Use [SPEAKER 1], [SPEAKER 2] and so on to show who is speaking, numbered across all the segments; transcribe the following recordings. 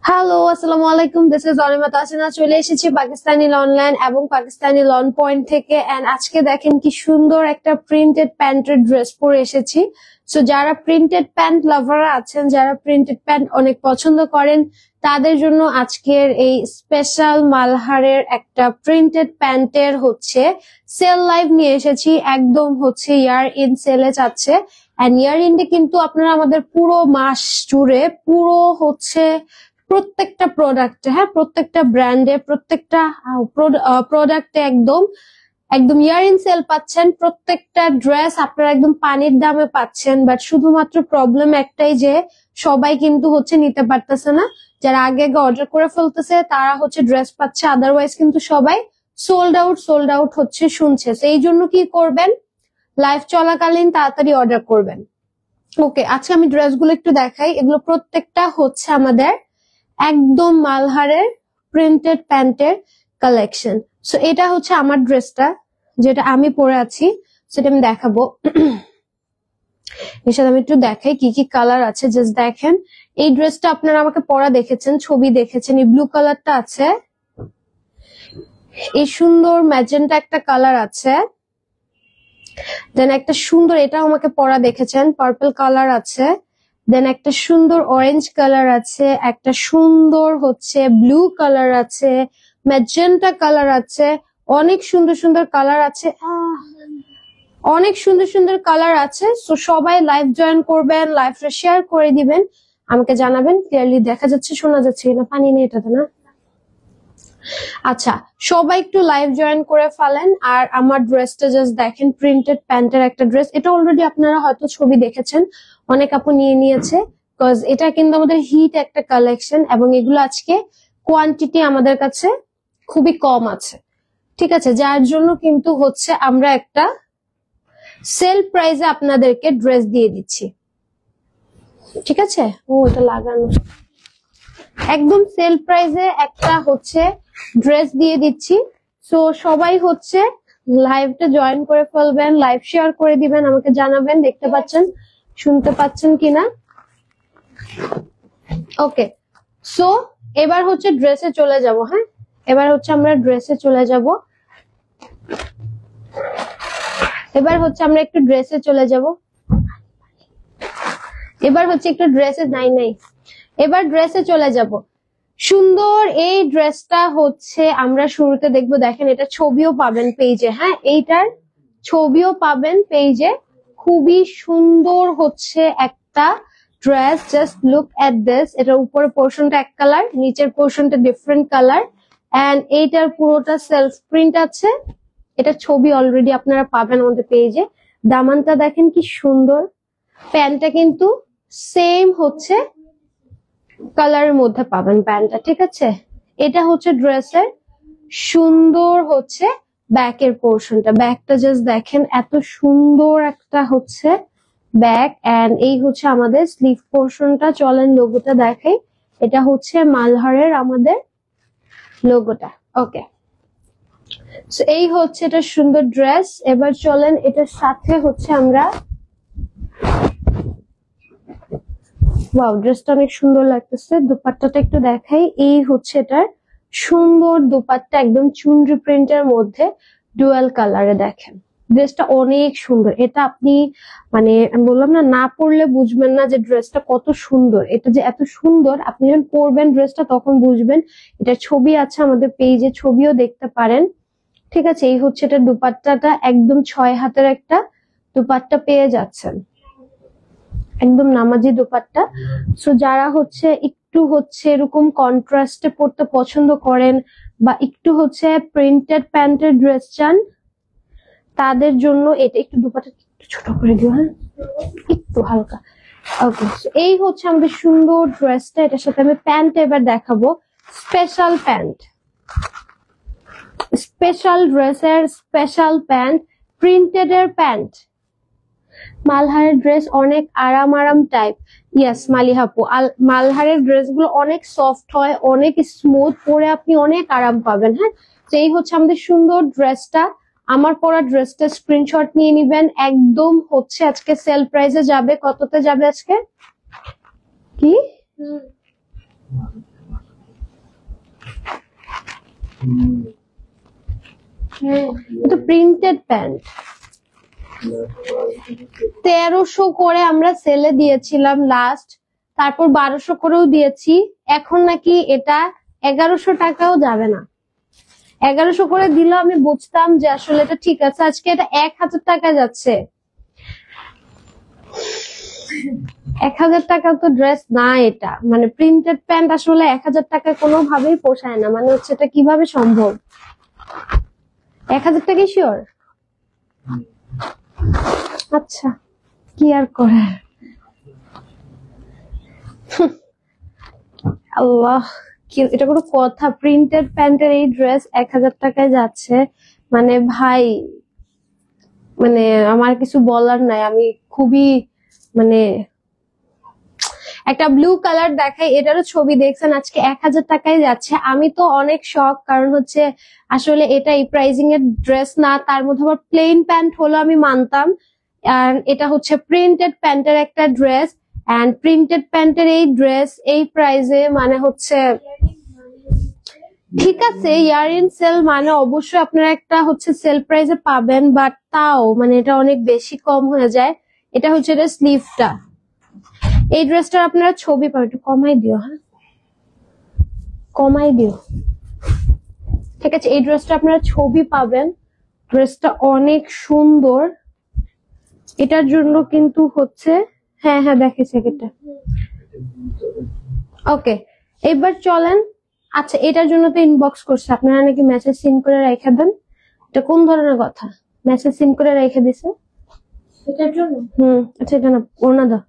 [SPEAKER 1] Hello, আসসালামু আলাইকুম। This is Anima Tasina. চলে এসেছি পাকিস্তানি লনলাইন এবং পাকিস্তানি লন পয়েন্ট থেকে। এন্ড আজকে দেখেন কি সুন্দর একটা প্রিন্টেড প্যান্টের ড্রেস পরে এসেছি। সো যারা প্রিন্টেড প্যান্ট লাভার আছেন, যারা প্রিন্টেড প্যান্ট অনেক পছন্দ করেন, তাদের জন্য আজকের এই স্পেশাল মালহারের একটা প্রিন্টেড প্যান্টের সেল লাইভ নিয়ে এসেছি। একদম ইয়ার ইন সেলে যাচ্ছে। এন্ড ইয়ার ইনটা কিন্তু আপনারা আমাদের পুরো মাস জুড়ে পুরো প্রত্যেকটা প্রোডাক্টে, হ্যাঁ, প্রত্যেকটা ব্র্যান্ডে, প্রত্যেকটা প্রোডাক্টে একদম একদম ইয়ার ইন সেল পাচ্ছেন। প্রত্যেকটা ড্রেস আপনারা একদম পানির দামে পাচ্ছেন। বাট শুধুমাত্র প্রবলেম একটাই যে সবাই কিন্তু নিতে পারতেছে না। যারা আগে অর্ডার করে ফেলতেছে তারা ড্রেস পাচ্ছে, আদারওয়াইজ কিন্তু সবাই সোল্ড আউট শুনছে। এই জন্য কি করবেন, লাইভ চলাকালীন তাড়াতাড়ি অর্ডার করবেন। ওকে, আজকে আমি ড্রেসগুলো একটু দেখাই। এগুলো প্রত্যেকটা আমাদের একদম মালহারের প্রিন্টেড প্যান্টের কালেকশন। সো এটা আমার ড্রেসটা, যেটা আমি পরে আছি, সেটা আমি দেখাবো। এর সাথে আমি একটু দেখাই কি কি কালার আছে। জাস্ট দেখেন, এই ড্রেসটা আপনারা আমাকে পরা দেখেছেন, ছবি দেখেছেন। এই ব্লু কালারটা আছে, এই সুন্দর ম্যাজেন্টা একটা কালার আছে, দেন একটা সুন্দর, এটা আমাকে পরা দেখেছেন, পার্পল কালার আছে, দেন একটা সুন্দর অরেঞ্জ কালার আছে, একটা সুন্দর ব্লু কালার আছে, ম্যাজেন্টা কালার আছে। অনেক সুন্দর সুন্দর কালার আছে, অনেক সুন্দর সুন্দর কালার আছে। সো সবাই লাইভ জয়েন করবেন, লাইভটা শেয়ার করে দিবেন, আমাকে জানাবেন ক্লিয়ারলি দেখা যাচ্ছে, শোনা যাচ্ছে কিনা। পানি নেই এটাতে না? আচ্ছা, সবাই একটু লাইভ জয়েন করে ফেলেন। আর আমার ড্রেসটা জাস্ট দেখেন, প্রিন্টেড প্যান্টের একটা ড্রেস। এটা অলরেডি আপনারা হয়তো ছবি দেখেছেন, অনেক আপু নিয়ে নিয়েছে, বিকজ এটা কিন্তু আমাদের হিট একটা কালেকশন এবং এগুলো আজকে কোয়ান্টিটি আমাদের কাছে খুবই কম আছে, ঠিক আছে? যার জন্য কিন্তু আমরা একটা সেল প্রাইসে আপনাদেরকে ড্রেস দিয়ে দিচ্ছি, ঠিক আছে? ও, এটা লাগানো, একদম সেল প্রাইসে একটা ড্রেস দিয়ে দিচ্ছি। সো সবাই লাইভটা জয়েন করে ফেলবেন, লাইভ শেয়ার করে দিবেন, আমাকে জানাবেন দেখতে পাচ্ছেন, শুনতে পাচ্ছেন কিনা। ওকে, সো এবার ড্রেসে চলে যাব। হ্যাঁ, এবার আমরা ড্রেসে চলে যাব। এবার আমরা একটু ড্রেসে চলে যাব। এবার একটু ড্রেসে নাই, এবার ড্রেসে চলে যাব। সুন্দর এই ড্রেসটা আমরা শুরুতে দেখবো। দেখেন, এটা ছবিও পাবেন পেজে, হ্যাঁ, এইটার ছবিও পাবেন পেজে। খুবই সুন্দর একটা dress. Just look at this. এটার উপরের পোর্শনটা এক কালার, নিচের পোর্শনটা ডিফারেন্ট কালার, এন্ড এইটার পুরোটা সেলফ প্রিন্ট আছে। এটা ছবি অলরেডি আপনারা পাবেন আমাদের পেজে। দামানটা দেখেন কি সুন্দর, প্যান্টটা কিন্তু সেম কালারের মধ্যে পাবেন প্যান্টটা, ঠিক আছে? এটা ড্রেসের সুন্দর ব্যাকের পোর্শনটা। ব্যাকটা জাস্ট দেখেন, এত সুন্দর একটা ব্যাক। এন্ড এই আমাদের স্লিভ পোর্শনটা। চলেন লোগোটা দেখাই। এটা মালহারের আমাদের লোগোটা। ওকে, সো এই এটা সুন্দর ড্রেস। এবার চলেন এটার সাথে আমরা, ওয়াও, ড্রেসটা অনেক সুন্দর লাগতেছে। দুপাট্টাটা একটু দেখাই। এই এটার সুন্দর দুপাট্টা, একদম চুনরি প্রিন্টের মধ্যে ডুয়াল কালারে। দেখেন, ড্রেসটা অনেক সুন্দর। এটা আপনি আমি বললাম না, না পরলে বুঝবেন না যে ড্রেসটা কত সুন্দর। এটা যে এত সুন্দর, আপনি যখন পরবেন ড্রেসটা তখন বুঝবেন। এটা ছবি আছে আমাদের পেজে, ছবিও দেখতে পারেন, ঠিক আছে? এই এটা দুপাট্টাটা, একদম 6 হাতের একটা দুপাট্টা পেয়ে যাচ্ছেন, একদম নামাজি দুপাট্টা। সো যারা একটু এরকম কন্ট্রাস্টে পড়তে পছন্দ করেন বা একটু প্রিন্টেড প্যান্টের ড্রেস চান, তাদের জন্য এটা। একটু দুপাট্টা একটু ছোট করে দিও, হ্যাঁ, একটু হালকা। ওকে, এই আমাদের সুন্দর ড্রেসটা। এটার সাথে আমি প্যান্ট এবার দেখাবো। স্পেশাল প্যান্ট, স্পেশাল ড্রেসের স্পেশাল প্যান্ট, প্রিন্টেড এর প্যান্ট। মালহারের ড্রেস অনেক আরাম টাইপ। ইয়েস মালিহাপু, মালহারের ড্রেস গুলো অনেক সফট হয়, অনেক স্মুথ, পরে আপনি অনেক আরাম পাবেন। হ্যাঁ, তো এই আমাদের সুন্দর ড্রেসটা। আমার পরা ড্রেসটা স্ক্রিনশট নিয়ে নিবেন। একদম আজকে সেল প্রাইসে যাবে। কততে যাবে আজকে? কি এটা প্রিন্টেড প্যান্ট 1300 করে আমরা সেলে দিয়েছিলাম লাস্ট, তারপর 1200 করেও দিয়েছি। এখন নাকি এটা 1100 টাকাও যাবে না। 1100 করে দিলেও আমি বুঝতাম যে আসলে এটা ঠিক আছে। আজকে এটা 1000 টাকা যাচ্ছে। 1000 টাকা তো ড্রেস না এটা, মানে প্রিন্টেড প্যান্ট আসলে 1000 টাকা কোনোভাবেই পোষায় না। মানে হচ্ছে এটা কিভাবে সম্ভব? 1000 টাকা শিওর? আচ্ছা, কি আর করার। আল্লাহ, এটা কোনো কথা? প্রিন্টেড প্যান্টের এই ড্রেস 1000 টাকায় যাচ্ছে, মানে ভাই, মানে আমার কিছু বলার নাই। আমি খুবই মানে একটা ব্লু কালার দেখাই, এটারও ছবি দেখছেন, আজকে 1000 টাকায় যাচ্ছে। আমি তো অনেক শখ, কারণ হচ্ছে আসলে এটা এই প্রাইজিং এর ড্রেস না, তার মধ্যে আবার প্লেন প্যান্ট হলো আমি মানতাম। আর এটা হচ্ছে প্রিন্টেড প্যান্টের একটা ড্রেস, এন্ড প্রিন্টেড প্যান্টের এই ড্রেস এই প্রাইজে, মানে হচ্ছে ঠিক আছে ইয়ার ইন সেল, মানে অবশ্যই আপনারা একটা হচ্ছে সেল প্রাইজে পাবেন, বাট তাও মানে এটা অনেক বেশি কম হয়ে যায়। এটা হচ্ছে এটা স্লিভটা। এই ড্রেসটার আপনারা ছবি পাবেন, একটু কমাই দিও, হ্যাঁ কমাই দিও, ঠিক আছে। এই ড্রেসটা আপনারা ছবি পাবেন, ড্রেসটা অনেক সুন্দর। এটার জন্য কিন্তু হচ্ছে হ্যাঁ হ্যাঁ দেখেছি এটা। ওকে, এবার চলেন। আচ্ছা, এটার জন্য তো ইনবক্স করছে, আপনারা নাকি মেসেজ সিন করে রেখে দেন। এটা কোন ধরনের কথা? মেসেজ সিন করে রেখে দিছে এটার জন্য? আচ্ছা, এটা না ওনা দাও।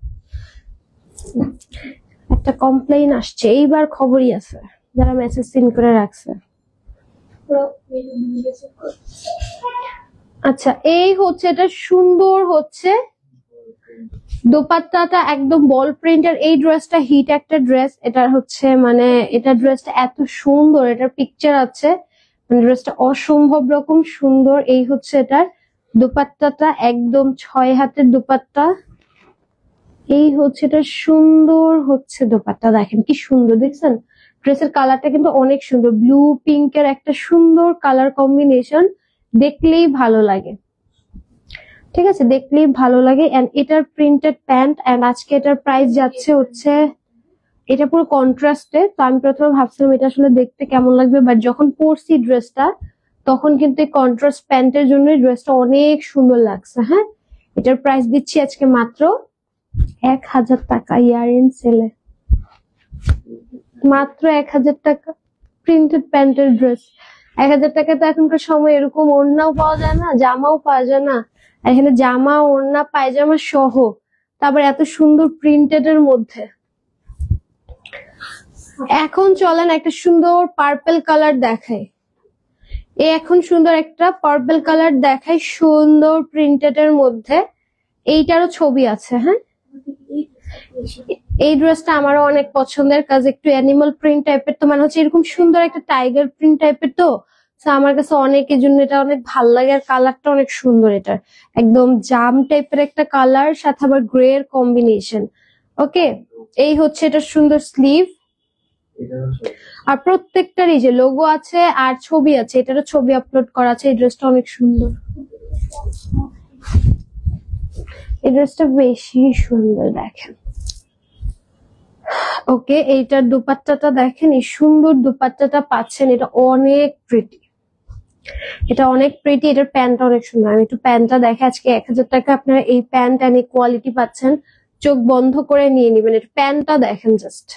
[SPEAKER 1] একটা কমপ্লেইন আসছে, এইবার খবরই আছে যারা মেসেজ সিন করে রাখছে। আচ্ছা, এই হচ্ছে এটা সুন্দর হচ্ছে দোপাট্টাটা একদম বল প্রিন্টের। এই ড্রেসটা হিট একটা ড্রেস। এটা হচ্ছে মানে এটা ড্রেসটা এত সুন্দর, এটার পিকচার আছে, মানে ড্রেসটা অসম্ভব রকম সুন্দর। এই হচ্ছে এটার দোপাট্টাটা, একদম 6 হাতের দোপাট্টা। এই হচ্ছে এটা সুন্দর হচ্ছে দোপাট্টা, দেখেন কি সুন্দর, দেখছেন? ড্রেসের কালারটা কিন্তু অনেক সুন্দর, ব্লু পিঙ্কের একটা সুন্দর কালার কম্বিনেশন, দেখলেই ভালো লাগে, ঠিক আছে, দেখলেই ভালো লাগে। এন্ড এটার প্রিন্টেড প্যান্ট, এন্ড আজকে এটার প্রাইস যাচ্ছে হচ্ছে, এটা পুরো কন্ট্রাস্টে। তো আমি প্রথমে ভাবছিলাম এটা আসলে দেখতে কেমন লাগবে, বাট যখন পরছি ড্রেসটা তখন কিন্তু এই কন্ট্রাস্ট প্যান্টের জন্য ড্রেসটা অনেক সুন্দর লাগছে। হ্যাঁ, এটার প্রাইস দিচ্ছি আজকে মাত্র 1000 টাকা, ইয়ার ইন সেলে মাত্র 1000 টাকা। প্রিন্টেড প্যান্টের ড্রেস 1000 টাকা। তো এখনকার সময় এরকম ওড়নাও পাওয়া যায় না, জামাও পাওয়া যায় না। এখানে জামা, ওড়না, পায়জামা সহ, তারপর এত সুন্দর প্রিন্টেড এর মধ্যে। এখন চলেন একটা সুন্দর পার্পল কালার দেখাই। এখন সুন্দর একটা পার্পল কালার দেখাই, সুন্দর প্রিন্টেড এর মধ্যে। এইটারও ছবি আছে। হ্যাঁ, এই ড্রেসটা আমারও অনেক পছন্দের, কাজ একটু অ্যানিমাল প্রিন্ট টাইপের, তো মানে হচ্ছে এরকম সুন্দর একটা টাইগার প্রিন্ট টাইপের, তো আমার কাছে অনেক, এই জন্য এটা অনেক ভালো লাগে। আর কালারটা অনেক সুন্দর, এটার একদম জাম টাইপের একটা কালার, সাথে আবার গ্রে এর কম্বিনেশন। ওকে, এই হচ্ছে এটা সুন্দর স্লিভ, আর প্রত্যেকটারই যে লোগো আছে আর ছবি আছে, এটারও ছবি আপলোড করা আছে। এই ড্রেসটা অনেক সুন্দর, এই ড্রেসটা বেশি সুন্দর, দেখেন। ওকে, এইটার দুপাট্টাটা দেখেন, এই সুন্দর দুপাট্টাটা পাচ্ছেন, এটা অনেক প্রিটি, এটা অনেক প্রিটি। এটার প্যান্টটা অনেক সুন্দর। আমি একটু প্যান্টটা দেখে, আজকে 1000 টাকা আপনারা এই প্যান্ট এন্ড এই কোয়ালিটি পাচ্ছেন, চোখ বন্ধ করে নিয়ে নিবেন। এটা প্যান্টটা দেখেন জাস্ট,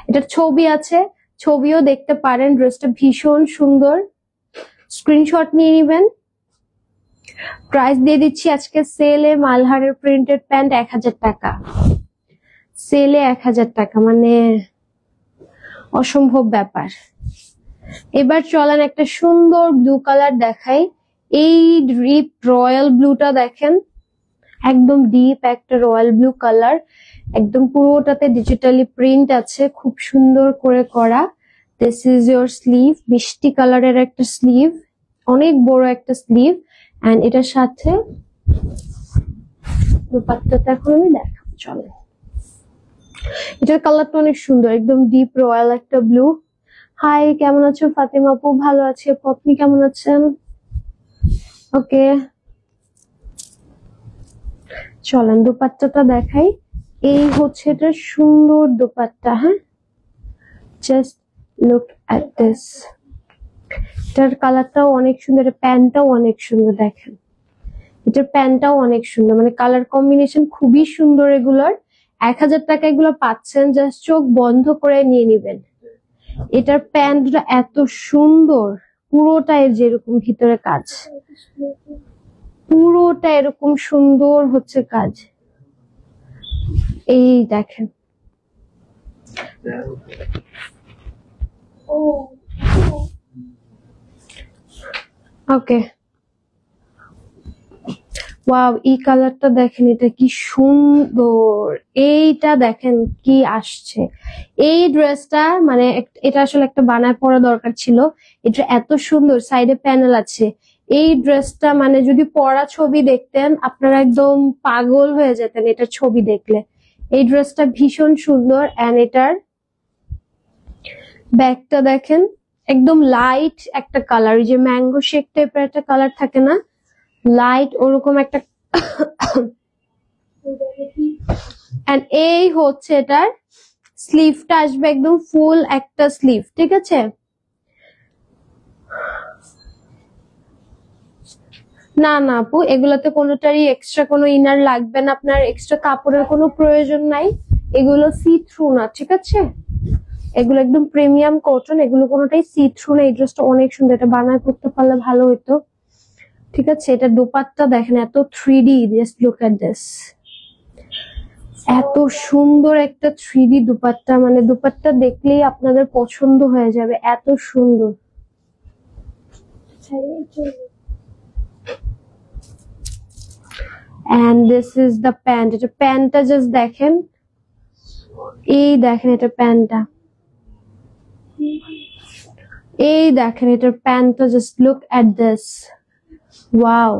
[SPEAKER 1] এটার ছবি আছে, ছবিও দেখতে পারেন। ড্রেসটা ভীষণ সুন্দর, স্ক্রিনশট নিয়ে নিবেন। প্রাইস দিয়ে দিচ্ছি আজকে সেলে, মালহারের প্রিন্টেড প্যান্ট 1000 টাকা, সেলে 1000 টাকা, মানে অসম্ভব ব্যাপার। এবার চলেন একটা সুন্দর ব্লু কালার দেখাই। এই ডিপ রয়্যাল ব্লুটা দেখেন, একদম ডিপ একটা রয়্যাল ব্লু কালার, একদম পুরোটাতে ডিজিটালি প্রিন্ট আছে, খুব সুন্দর করে করা। দিস ইজ ইয়োর স্লিভ, মিষ্টি কালারের একটা স্লিভ, অনেক বড় একটা স্লিভ। এন্ড এটার সাথে দুপাট্টাটা এখন আমি দেখাবো, চলেন। এটার কালারটা অনেক সুন্দর, একদম ডিপ রয়্যাল একটা ব্লু, হাই, কেমন আছো ফাতেমা আপু? ভালো আছি আপু, আপনি কেমন আছেন? ওকে, চলেন দোপাট্টাটা দেখাই। এই হচ্ছে এটা সুন্দর দোপাট্টা। হ্যাঁ, জাস্ট লুক এট দিস। এটার কালারটাও অনেক সুন্দর, প্যান্টটাও অনেক সুন্দর। দেখেন এটার প্যান্টটাও অনেক সুন্দর, মানে কালার কম্বিনেশন খুবই সুন্দর। এগুলোর 1000 টাকা এগুলো পাচ্ছেন, জাস্ট চোখ বন্ধ করে নিয়ে নিবেন। এটার প্যান্টটা এত সুন্দর, পুরোটা এর যেরকম ভিতরে কাজ, পুরোটা এরকম সুন্দর হচ্ছে কাজ। এই দেখেন, ওকে, ওয়াও, এই কালারটা দেখেন, এটা কি সুন্দর। এইটা দেখেন কি আসছে। এই ড্রেসটা মানে এটা আসলে একটা বানায় পরা দরকার ছিল। এটা এত সুন্দর, সাইডে প্যানেল আছে। এই ড্রেসটা মানে যদি পরা ছবি দেখতেন আপনারা একদম পাগল হয়ে যেতেন এটার ছবি দেখলে। এই ড্রেসটা ভীষণ সুন্দর। এন্ড এটার ব্যাগটা দেখেন, একদম লাইট একটা কালার, ওই যে ম্যাঙ্গো শেক টাইপের একটা কালার থাকে না, লাইট ওরকম একটা। এন্ড এই হচ্ছে এটার স্লিভটা আসবে একদম ফুল একটা স্লিভ, ঠিক আছে? না না আপু, এগুলোতে কোনোটারই এক্সট্রা কোনো ইনার লাগবে না, আপনার এক্সট্রা কাপড়ের কোনো প্রয়োজন নাই। এগুলো সি থ্রু না, ঠিক আছে? এগুলো একদম প্রিমিয়াম কটন, এগুলো কোনোটাই সি থ্রু না। এই ড্রেসটা অনেক সুন্দর, এটা বানায় করতে পারলে ভালো হতো, ঠিক আছে? এটা দোপাট্টা দেখেন, এত 3D, just look at this. এত সুন্দর একটা 3D দোপাট্টা, মানে দোপাট্টা দেখলেই আপনাদের পছন্দ হয়ে যাবে, এত সুন্দর। and this is the pant. এটা প্যান্টটা জাস্ট দেখেন, এই দেখেন এটা প্যান্টটা, এই দেখেন এটার প্যান্টটা, just look at this. Wow,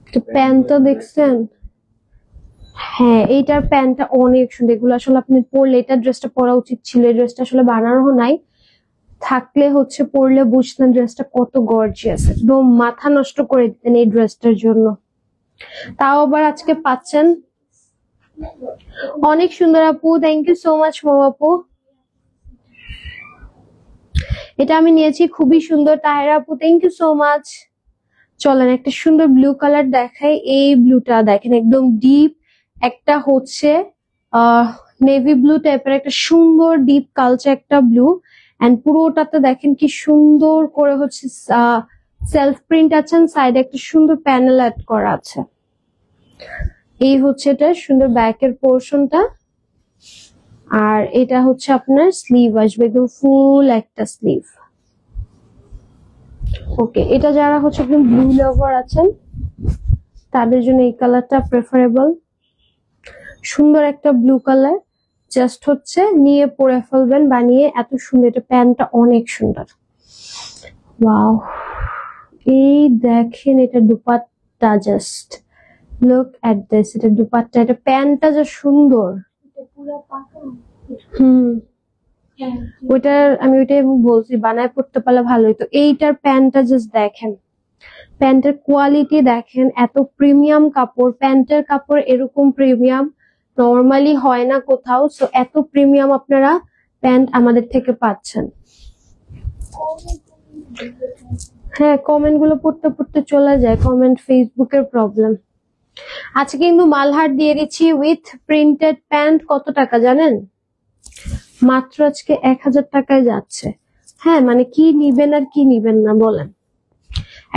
[SPEAKER 1] এটা প্যান্টটা দেখছেন? হ্যাঁ, এইটার প্যান্টটা অনেক সুন্দর। এগুলো আসলে আপনি পরলে, এটা ড্রেসটা পরা উচিত ছিল, এই ড্রেসটা আসলে বানানো নাই, থাকলে হচ্ছে পরলে বুঝতেন ড্রেসটা কত গর্জিয়াস। একদম মাথা নষ্ট করে দিতেন এই ড্রেসটার জন্য। তাও আবার আজকে পাচ্ছেন। অনেক সুন্দর আপু, থ্যাংক ইউ সো মাচ মৌ আপু। এটা আমি নিয়েছি, খুবই সুন্দর। তাহেরা আপু, থ্যাংক ইউ সো মাচ। চলেন একটা সুন্দর ব্লু কালার দেখাই। এই ব্লুটা দেখেন, একদম ডিপ একটা হচ্ছে নেভি ব্লু টাইপের একটা সুন্দর ডিপ কালচার একটা ব্লু। এন্ড পুরোটাতে দেখেন কি সুন্দর করে হচ্ছে সেলফ প্রিন্ট আছে, সাইডে একটা সুন্দর প্যানেল অ্যাড করা আছে। এই হচ্ছে এটা সুন্দর ব্যাকের পোর্শনটা। আর এটা হচ্ছে আপনার স্লিভ আসবে, একদম ফুল একটা স্লিভ। ওকে, এটা যারা হচ্ছে একদম ব্লু লাভার আছেন তাদের জন্য এই কালারটা প্রেফারেবল। সুন্দর একটা ব্লু কালার, জাস্ট হচ্ছে নিয়ে পরে ফেলবেন বানিয়ে, এত সুন্দর। এটা প্যান্টটা অনেক সুন্দর। ওয়াও, এই দেখেন এটা dupatta, just look at this. এটা দুপাট্টা, এটা প্যান্টটা যা সুন্দর। হুম, ওইটার আমি ওইটাই বলছি, বানায় পড়তে পারলে ভালো হতো। এইটার প্যান্টটা জাস্ট দেখেন, প্যান্টের কোয়ালিটি দেখেন, এত প্রিমিয়াম কাপড়। প্যান্টের কাপড় এরকম প্রিমিয়াম নর্মালি হয় না কোথাও, সো এত প্রিমিয়াম আপনারা প্যান্ট আমাদের থেকে পাচ্ছেন। হ্যাঁ, কমেন্ট গুলো পড়তে পড়তে চলে যায়, কমেন্ট ফেসবুকের প্রবলেম। আজকে কিন্তু মালহার দিয়ে দিচ্ছি উইথ প্রিন্টেড প্যান্ট। কত টাকা জানেন? মাত্র আজকে 1000 টাকায় যাচ্ছে। হ্যাঁ, মানে কি নিবেন আর কি নিবেন না বলেন।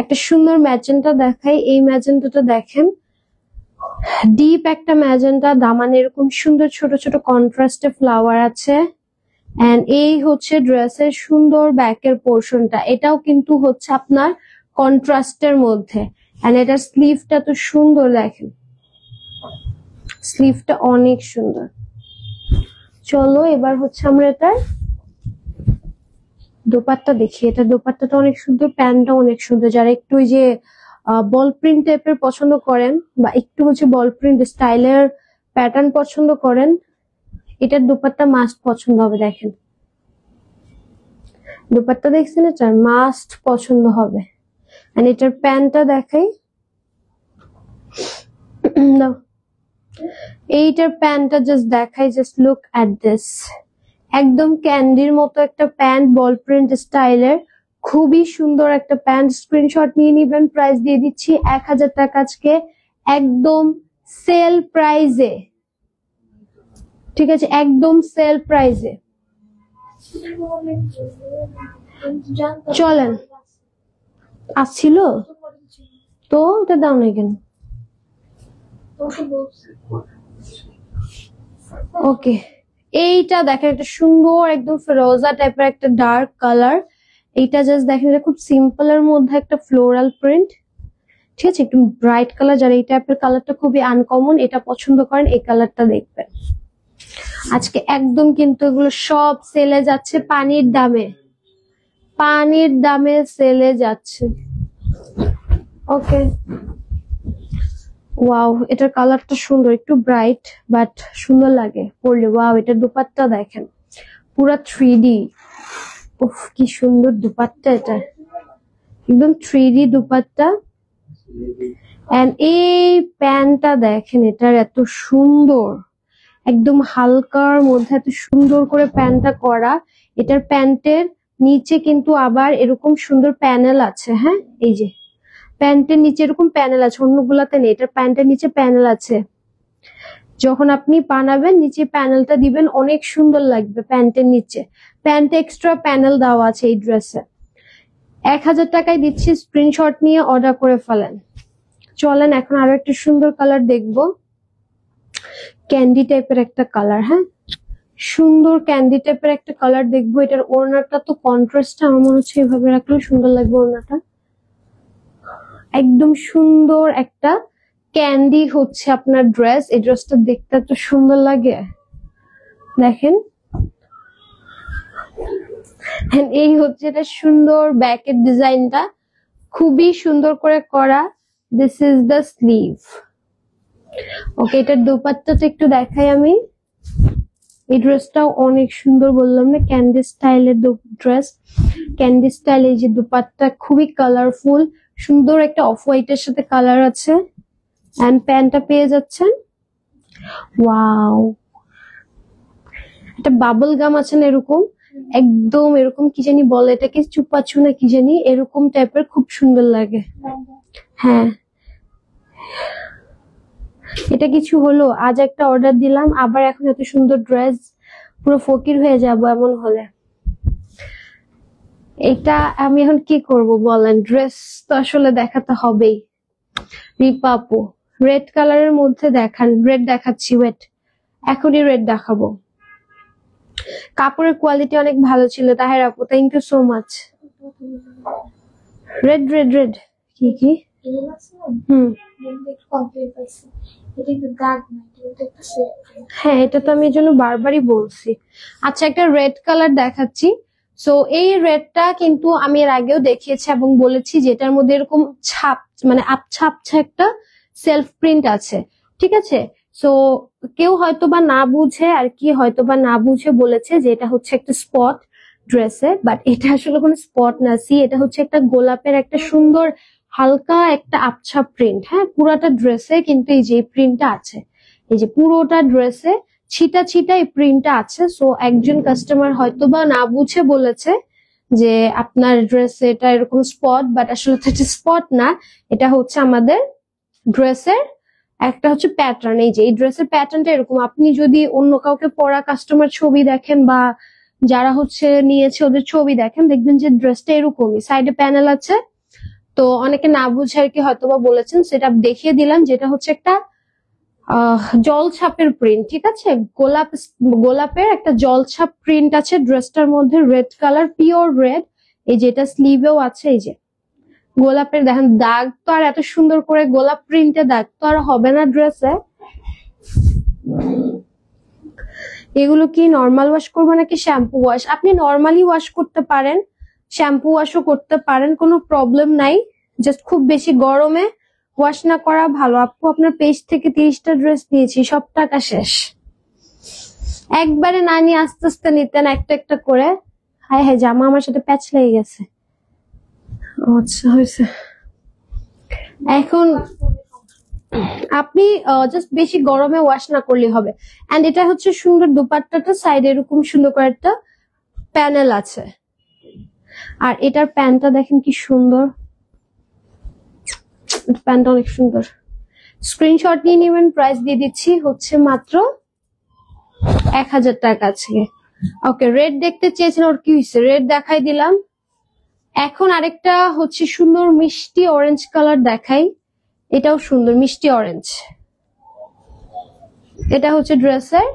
[SPEAKER 1] একটা সুন্দর ম্যাজেন্টা দেখাই। এই ম্যাজেন্টাটা দেখেন, ডিপ একটা ম্যাজেন্টা, দামানে এরকম সুন্দর ছোট ছোট কন্ট্রাস্টে ফ্লাওয়ার আছে। এন্ড এই হচ্ছে ড্রেসের সুন্দর ব্যাকের পোর্শনটা, এটাও কিন্তু হচ্ছে আপনার কন্ট্রাস্টের মধ্যে। এন্ড এটার স্লিভটা তো সুন্দর, দেখেন স্লিভটা অনেক সুন্দর। চলো এবার হচ্ছে আমরা এটার দোপাট্টা দেখি। এটা দোপাট্টাটা অনেক সুন্দর, প্যান্টটা অনেক সুন্দর। যারা একটু ওই যে বল প্রিন্ট টাইপের পছন্দ করেন বা একটু হচ্ছে বল প্রিন্ট স্টাইলের প্যাটার্ন পছন্দ করেন, এটার দোপাট্টা মাস্ট পছন্দ হবে। দেখেন দুপাট্টা দেখছেন, এটা মাস্ট পছন্দ হবে। এন্ড এটার প্যান্টটা দেখাই, না এইটার প্যান্টটা জাস্ট দেখাই, জাস্ট লুক এট দিস। একদম ক্যান্ডির মতো একটা প্যান্ট, বল প্রিন্ট স্টাইলের, খুবই সুন্দর একটা প্যান্ট। স্ক্রিনশট নিয়ে নিবেন। প্রাইস দিয়ে দিচ্ছি 1000 টাকা আজকে, একদম সেল প্রাইজে, ঠিক আছে, একদম সেল প্রাইজে। চলেন, আসছিল তো এটা দাও না কেন? ওকে, এইটা দেখেন, একটা সুন্দর একদম ফিরোজা টাইপের একটা ডার্ক কালার। এইটা জাস্ট দেখেন, এটা খুব সিম্পল এর মধ্যে একটা ফ্লোরাল প্রিন্ট, ঠিক আছে, একটু ব্রাইট কালার। যারা এই টাইপের কালারটা খুবই আনকমন, এটা পছন্দ করেন, এই কালারটা দেখবেন। আজকে একদম কিন্তু এগুলো সব সেলে যাচ্ছে পানির দামে, পানির দামে সেলে যাচ্ছে। ওকে, ওয়াও, এটার কালারটা সুন্দর, একটু ব্রাইট বাট সুন্দর লাগে পরলে। ওয়াও, এটার দুপাট্টা দেখেন, পুরা 3D। উফ, কি সুন্দর দুপাট্টা, এটা একদম 3D দুপাট্টা। এন্ড এই প্যান্টটা দেখেন, এটার এত সুন্দর, একদম হালকার মধ্যে এত সুন্দর করে প্যান্টটা করা। এটার প্যান্টের নিচে কিন্তু আবার এরকম সুন্দর প্যানেল আছে। হ্যাঁ, এই যে প্যান্টের নিচে এরকম প্যানেল আছে, অন্যগুলাতে নেই, এটার প্যান্টের নিচে প্যানেল আছে। যখন আপনি বানাবেন নিচে প্যানেলটা দিবেন, অনেক সুন্দর লাগবে প্যান্টের নিচে। প্যান্টে এক্সট্রা প্যানেল দেওয়া আছে এই ড্রেসে। 1000 টাকায় দিচ্ছি, স্ক্রিনশট নিয়ে অর্ডার করে ফেলেন। চলেন এখন আরো একটা সুন্দর কালার দেখবো, ক্যান্ডি টাইপের একটা কালার। হ্যাঁ, সুন্দর ক্যান্ডি টাইপের একটা কালার দেখবো। এটার ওড়নাটা তো কন্ট্রাস্টটা আমার মনে হচ্ছে এভাবে রাখলেও সুন্দর লাগবে ওড়নাটা। একদম সুন্দর একটা ক্যান্ডি হচ্ছে আপনার ড্রেস। এই ড্রেসটা দেখতে এত সুন্দর লাগে, দেখেন। এই হচ্ছে এটা সুন্দর ব্যাকের ডিজাইনটা, খুবই সুন্দর করে করা। This is the sleeve. Okay, এটার দুপাট্টাটা একটু দেখাই আমি। এই ড্রেসটাও অনেক সুন্দর, বললাম না, ক্যান্ডি স্টাইলের ড্রেস, ক্যান্ডি স্টাইল। এই যে দুপাট্টা খুবই কালারফুল, সুন্দর একটা অফ হোয়াইটের সাথে কালার আছে। এন্ড প্যান্টটা পেয়ে যাচ্ছেন, ওয়াও, একটা বাবল গাম আছে না এরকম, একদম এরকম কি জানি বলে এটাকে, চুপাচু না কি জানি, এরকম টাইপের, খুব সুন্দর লাগে। হ্যাঁ, এটা কিছু হলো, আজ একটা অর্ডার দিলাম, আবার এখন এত সুন্দর ড্রেস, পুরো ফকির হয়ে যাব এমন হলে। এটা আমি এখন কি করব বলেন, ড্রেস তো আসলে দেখাতে হবেই। রিপা আপু, রেড কালারের মধ্যে দেখান। রেড দেখাচ্ছি, ওয়েট, এখনই রেড দেখাবো। কাপড়ের কোয়ালিটি অনেক ভালো ছিল তাহের আপু, thank you so much. Red red red, কি কি? হ্যাঁ, এটা তো আমি এই জন্য বারবারই বলছি। আচ্ছা, একটা রেড কালার দেখাচ্ছি। সো এই রেডটা কিন্তু আমি এর আগেও দেখিয়েছি এবং বলেছি যে এটার মধ্যে এরকম ছাপ, মানে আবছা আবছা একটা সেলফ প্রিন্ট আছে, ঠিক আছে। সো কেউ হয়তোবা না বুঝে আর কি, হয়তোবা না বুঝে বলেছে যে এটা হচ্ছে একটা স্পট ড্রেসে, বাট এটা আসলে কোনো স্পট না। সি, এটা হচ্ছে একটা গোলাপের একটা সুন্দর হালকা একটা আবছা প্রিন্ট। হ্যাঁ, পুরাটা ড্রেসে কিন্তু এই যে প্রিন্টটা আছে, এই যে পুরোটা ড্রেসে ছিটা ছিটা এই প্রিন্টটা আছে। সো একজন কাস্টমার হয়তোবা না বুঝে বলেছে যে আপনার ড্রেসে এটা এরকম স্পট, বাট আসলে তো এটা স্পট না, এটা হচ্ছে আমাদের ড্রেসের একটা হচ্ছে প্যাটার্ন। এই যে এই ড্রেসের প্যাটার্নটা এরকম। আপনি যদি অন্য কাউকে পরা কাস্টমার ছবি দেখেন বা যারা হচ্ছে নিয়েছে ওদের ছবি দেখেন, দেখবেন যে ড্রেসটা এরকমই, সাইডে প্যানেল আছে। তো অনেকে না বুঝে আর কি হয়তোবা বলেছেন, সেটা দেখিয়ে দিলাম, যেটা হচ্ছে একটা জলছাপের প্রিন্ট, ঠিক আছে, গোলাপের একটা জলছাপ প্রিন্ট আছে ড্রেসটার মধ্যে, রেড কালার, পিওর রেড। এই যেটা স্লিভেও আছে, এই যে গোলাপের দেখেন দাগ, তো আর এত সুন্দর করে গোলাপ প্রিন্টে দাগ তো আর হবে না ড্রেসে। এগুলো কি নর্মাল ওয়াশ করবো নাকি শ্যাম্পু ওয়াশ? আপনি নর্মালি ওয়াশ করতে পারেন, শ্যাম্পু ওয়াশও করতে পারেন, কোনো প্রবলেম নাই। জাস্ট খুব বেশি গরমে ওয়াশ না করা ভালো। আপু, আপনার পেজ থেকে 30টা ড্রেস নিয়েছি, সব টাকা শেষ। একবারে না নিয়ে আস্তে আস্তে নিতেন একটা একটা করে। হায় হায়, জামা আমার সাথে প্যাচ লেগে গেছে। আচ্ছা হয়েছে। এখন আপনি জাস্ট বেশি গরমে ওয়াশ না করলে হবে। এন্ড এটা হচ্ছে সুন্দর দুপাট্টাটা, সাইডে এরকম সুন্দর করে একটা প্যানেল আছে। আর এটার প্যান্টটা দেখেন কি সুন্দর, প্যান্টটা অনেক সুন্দর। স্ক্রিনশট নিয়ে নেবেন, প্রাইস দিয়ে দিচ্ছি হচ্ছে মাত্র 1000 টাকা আছে। ওকে, রেড দেখতে চেয়েছেন, ওর কি হয়েছে, রেড দেখাই দিলাম। এখন আরেকটা হচ্ছে সুন্দর মিষ্টি অরেঞ্জ কালার দেখাই, এটাও সুন্দর মিষ্টি অরেঞ্জ। এটা হচ্ছে ড্রেসের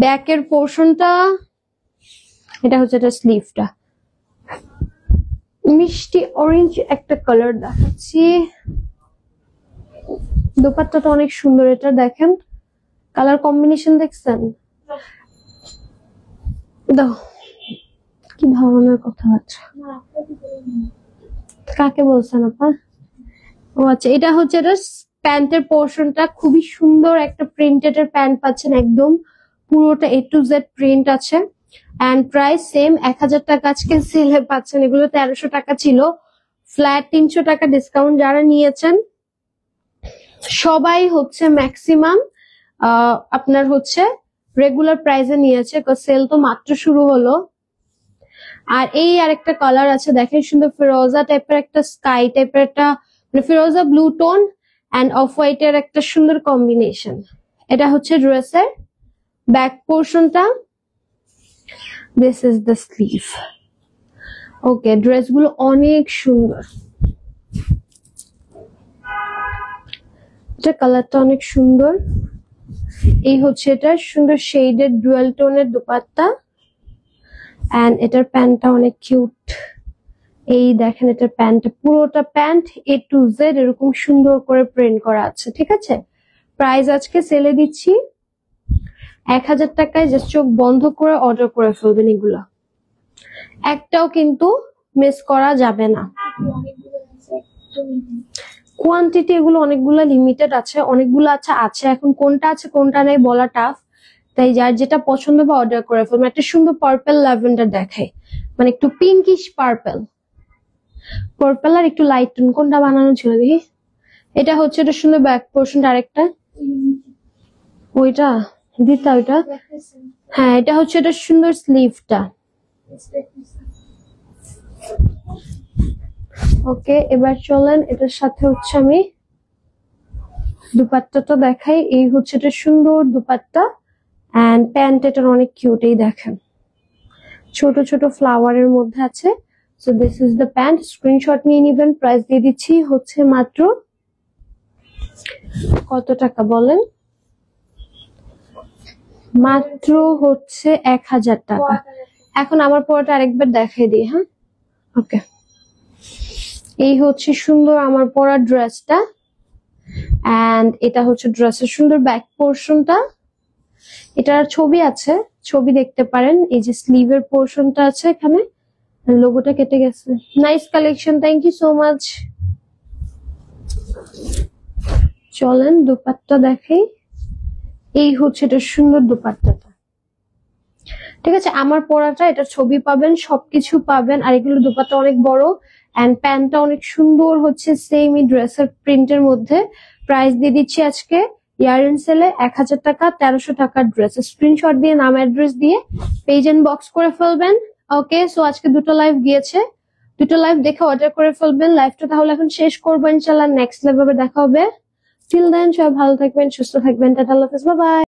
[SPEAKER 1] ব্যাকের পোর্শনটা, এটা হচ্ছে এটা স্লিভটা। মিষ্টি অরেঞ্জ একটা কালার দেখাচ্ছি, দোপাট্টাটা অনেক সুন্দর। এটা দেখেন কালার কম্বিনেশন দেখছেন, দাও কি ধরনের কথাবার্তা, কাকে বলছেন আপা? ও আচ্ছা, এটা হচ্ছে এটা প্যান্টের পোর্শনটা, খুবই সুন্দর একটা প্রিন্টেড এর প্যান্ট পাচ্ছেন, একদম পুরোটা A to Z প্রিন্ট আছে। এন্ড প্রাইস সেম 1000 টাকা, আজকে সেলে পাচ্ছেন। এগুলো 1300 টাকা ছিল, ফ্ল্যাট 300 টাকা ডিসকাউন্ট। যারা নিয়েছেন সবাই হচ্ছে ম্যাক্সিমাম আপনার হচ্ছে রেগুলার প্রাইসে নিয়েছে, সেল তো মাত্র শুরু হলো। আর এই আরেকটা কালার আছে দেখেন, সুন্দর ফিরোজা টাইপের একটা, স্কাই টাইপের একটা, মানে ফিরোজা blue tone and off white এর একটা সুন্দর কম্বিনেশন। এটা হচ্ছে ড্রেসের ব্যাক পোর্শনটা, this is the sleeve. Okay, ড্রেসগুলো অনেক সুন্দর, এটা কালারটা অনেক সুন্দর। এই হচ্ছে এটা সুন্দর শেডেড ডুয়াল টোনের দুপাট্টা, এন্ড এটার প্যান্টটা অনেক কিউট। এই দেখেন এটার প্যান্ট, পুরোটা প্যান্ট A to Z এরকম সুন্দর করে প্রিন্ট করা আছে। ঠিক আছে, প্রাইস আজকে সেলে দিচ্ছি 1000 টাকায়। জাস্ট চোখ বন্ধ করে অর্ডার করে ফেলবেন, এগুলো একটাও কিন্তু মিস করা যাবে না। কোয়ান্টিটি এগুলো অনেকগুলো লিমিটেড আছে, অনেকগুলো আছে এখন কোনটা আছে কোনটা নেই বলা টাফ, তাই যার যেটা পছন্দ বা অর্ডার করে ফেলবেন। একটা সুন্দর পার্পল ল্যাভেন্ডার দেখাই, মানে একটু পিঙ্কিশ পার্পল, পার্পল আর একটু লাইট টোন, কোনটা বানানো ছিল দেখি। এটা হচ্ছে এটা সুন্দর ব্যাক পোর্শন, আরেকটা ওইটা দিতা ওইটা, হ্যাঁ এটা হচ্ছে এটা সুন্দর স্লিভটা। ওকে, এবার চলেন এটার সাথে হচ্ছে আমি দুপাট্টাটা দেখাই। এই হচ্ছে এটা সুন্দর দুপাট্টা এন্ড প্যান্ট, এটার অনেক কিউট। এই দেখেন ছোট ছোট ফ্লাওয়ারের মধ্যে আছে। So this is the pant, screenshot নিয়ে নিবেন। প্রাইস দিয়ে দিচ্ছি হচ্ছে মাত্র কত টাকা বলেন, মাত্র হচ্ছে 1000 টাকা। এখন আমার পরাটা আরেকবার দেখাই দিই, হ্যাঁ ওকে। এই হচ্ছে সুন্দর আমার পরা ড্রেসটা, এন্ড এটা হচ্ছে ড্রেসের সুন্দর ব্যাক পোর্শনটা। এটার ছবি আছে, ছবি দেখতে পারেন। এই যে স্লিভের পোর্শনটা আছে, এখানে লোগোটা কেটে গেছে। Nice collection, thank you so much. চলেন দুপাট্টা দেখাই। এই হচ্ছে এটা সুন্দর দুপাট্টাটা। ঠিক আছে, আমার পরাটা, এটার ছবি পাবেন, সবকিছু পাবেন। আর এগুলো দুপাট্টা অনেক বড় এন্ড প্যান্টটা অনেক সুন্দর হচ্ছে সেম ড্রেসের প্রিন্টের মধ্যে। প্রাইস দিয়ে দিচ্ছি আজকে ইয়ার সেলে 1000 টাকা, 1300 টাকার ড্রেস। স্ক্রিনশট দিয়ে নাম অ্যাড্রেস দিয়ে পেজ এন্ড বক্স করে ফেলবেন। ওকে, সো আজকে দুটো লাইভ গিয়েছে, দুটো লাইভ দেখে অর্ডার করে ফেলবেন। লাইভটা তাহলে এখন শেষ করবো, ইনশাআল্লাহ নেক্সট লাইভে দেখা হবে। টিল দেন সবাই ভালো থাকবেন, সুস্থ থাকবেন, টাটা, আল্লাহ হাফেজ, বাই বাই।